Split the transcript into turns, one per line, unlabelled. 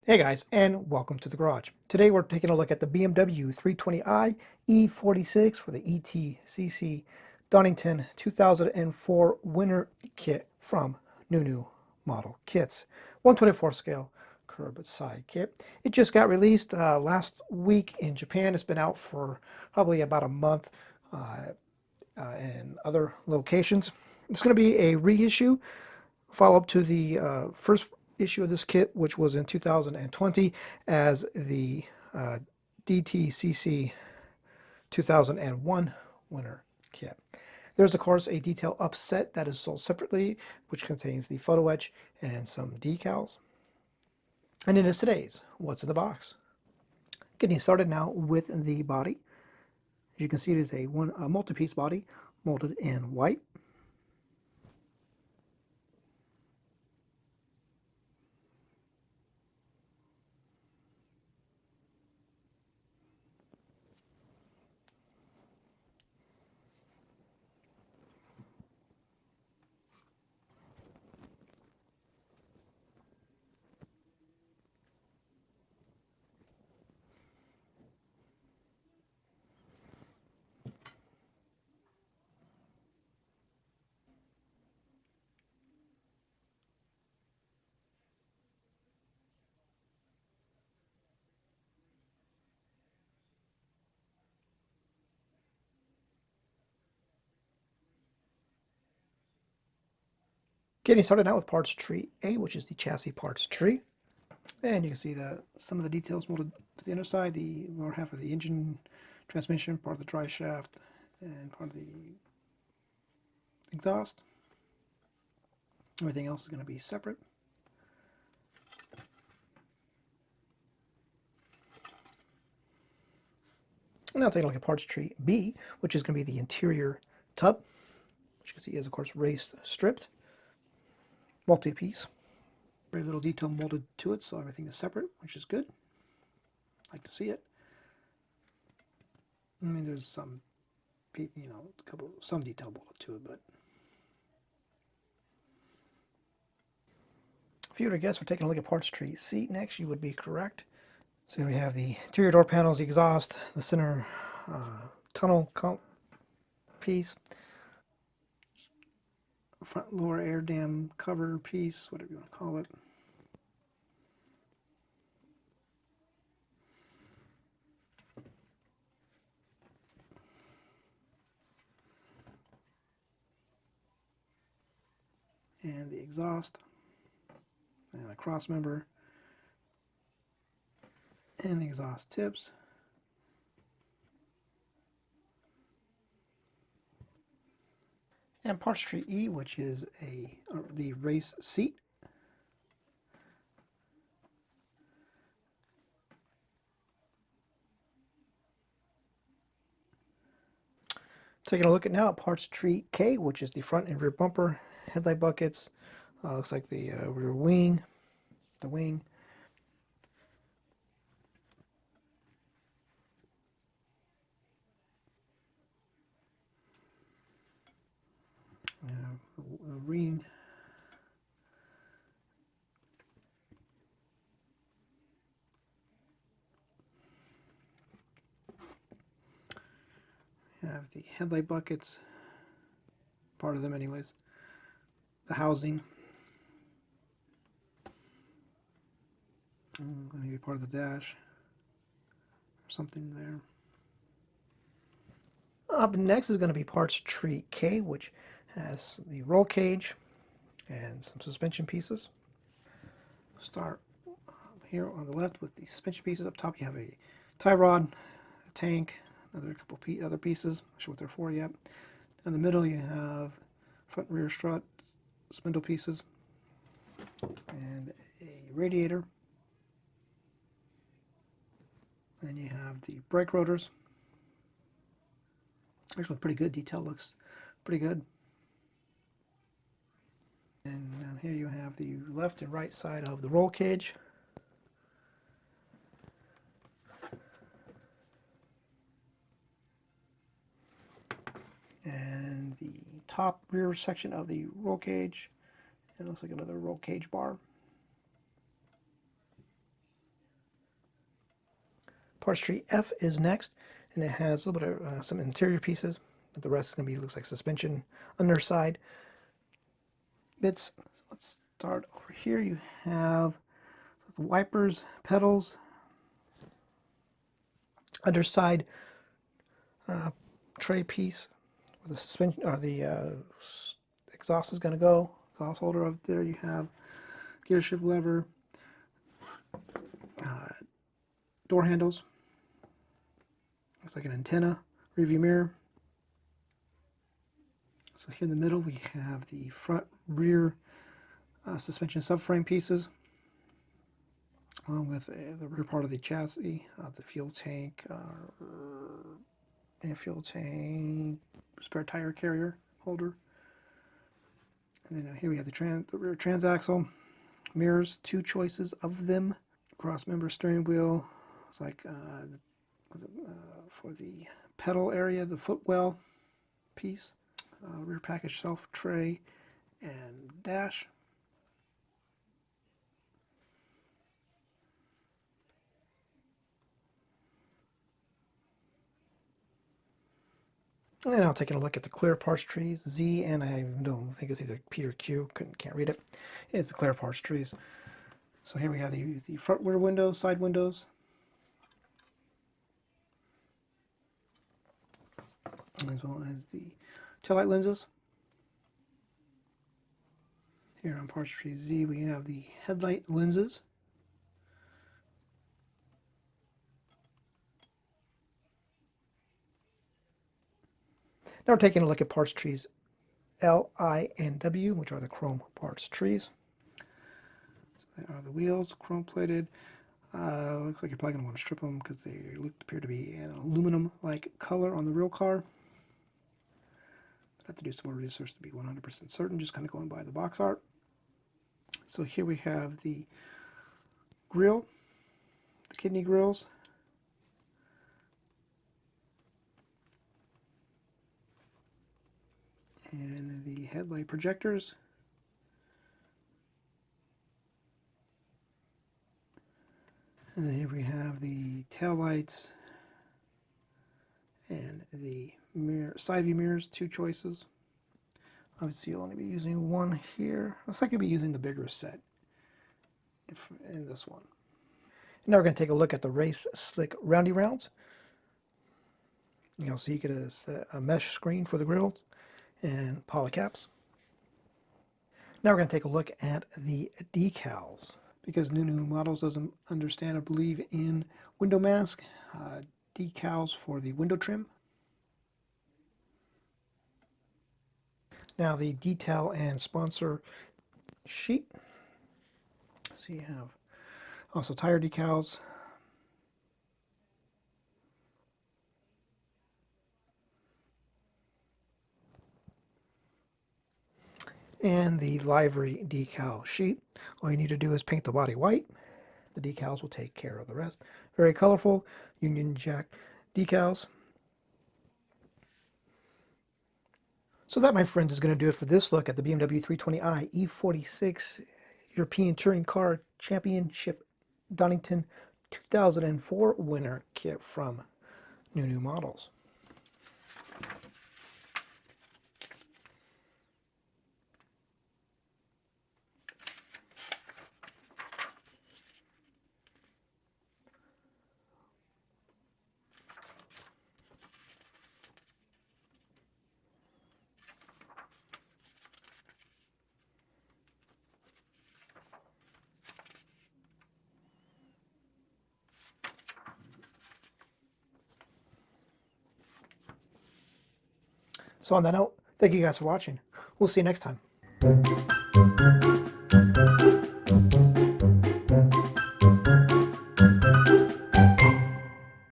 Hey guys, and welcome to the garage. Today we're taking a look at the BMW 320i E46 for the ETCC Donington 2004 winter kit from NuNu Model Kits. 124 scale curb side kit. It just got released last week in Japan. It's been out for probably about a month in other locations. It's going to be a reissue, follow-up to the first issue of this kit, which was in 2020 as the DTCC 2001 winter kit. There's, of course, a detail upset that is sold separately, which contains the photo etch and some decals. And it is today's What's in the Box. Getting started now with the body. As you can see, it is a multi-piece body molded in white. Getting started now with parts tree A, which is the chassis parts tree. And you can see that some of the details molded to the underside, the lower half of the engine, transmission, part of the dry shaft, and part of the exhaust. Everything else is going to be separate. Now taking a look at parts tree B, which is going to be the interior tub, which you can see is, of course, raised stripped, multi-piece. Very little detail molded to it, so everything is separate, which is good. Like to see it. I mean, there's some, some detail molded to it, but if you were to guess, we're taking a look at parts tree C next, you would be correct. So we have the interior door panels, the exhaust, the center tunnel piece, front lower air dam cover piece, whatever you want to call it. And the exhaust, and a cross member, and the exhaust tips. And parts tree E, which is the race seat. Taking a look at now at parts tree K, which is the front and rear bumper, headlight buckets, looks like the rear wing, the wing. The ring. Have the headlight buckets, part of them anyways. The housing. Maybe part of the dash. Or something there. Up next is going to be parts tree K, which has the roll cage and some suspension pieces. Start here on the left with the suspension pieces. Up top you have a tie rod, a tank, another couple other pieces. Not sure what they're for yet. In the middle you have front and rear strut, spindle pieces, and a radiator. Then you have the brake rotors. Actually pretty good. Detail looks pretty good. And down here you have the left and right side of the roll cage. And the top rear section of the roll cage. It looks like another roll cage bar. Parts tree F is next, and it has a little bit of some interior pieces, but the rest is going to be, looks like suspension underside bits. So let's start over here. You have the wipers, pedals, underside tray piece where the suspension or the exhaust is going to go. Exhaust holder up there. You have gear shift lever, door handles. Looks like an antenna, rearview mirror. So here in the middle we have the front rear suspension subframe pieces, along with the rear part of the chassis, the fuel tank, spare tire carrier holder. And then here we have the rear transaxle, mirrors, 2 choices of them, cross member steering wheel. It's like for the pedal area, the footwell piece, rear package shelf tray, and dash. And now taking a look at the clear parts trees, Z, and I don't think it's either P or Q, can't read it. It's the clear parts trees. So here we have the front rear windows, side windows, as well as the taillight lenses. Here on parts tree Z we have the headlight lenses. Now we're taking a look at parts trees L, I, and W, which are the chrome parts trees. So they are the wheels, chrome plated. Looks like you're probably going to want to strip them because they appear to be an aluminum-like color on the real car. I have to do some more research to be 100% certain, just kind of going by the box art. So here we have the grille, the kidney grills. And the headlight projectors. And then here we have the tail lights and the side view mirrors, 2 choices. Obviously you'll only be using one here. Looks like you'll be using the bigger set in this one. Now we're going to take a look at the Race Slick Roundy Rounds. So you get a mesh screen for the grills and poly caps. Now we're going to take a look at the decals, because NuNu models doesn't understand or believe in window mask. Decals for the window trim. Now the detail and sponsor sheet. So you have also tire decals, and the livery decal sheet. All you need to do is paint the body white. The decals will take care of the rest. Very colorful Union Jack decals. So that, my friends, is going to do it for this look at the BMW 320i E46 European Touring Car Championship Donington 2004 winner kit from NuNu Models. So on that note, thank you guys for watching. We'll see you next time.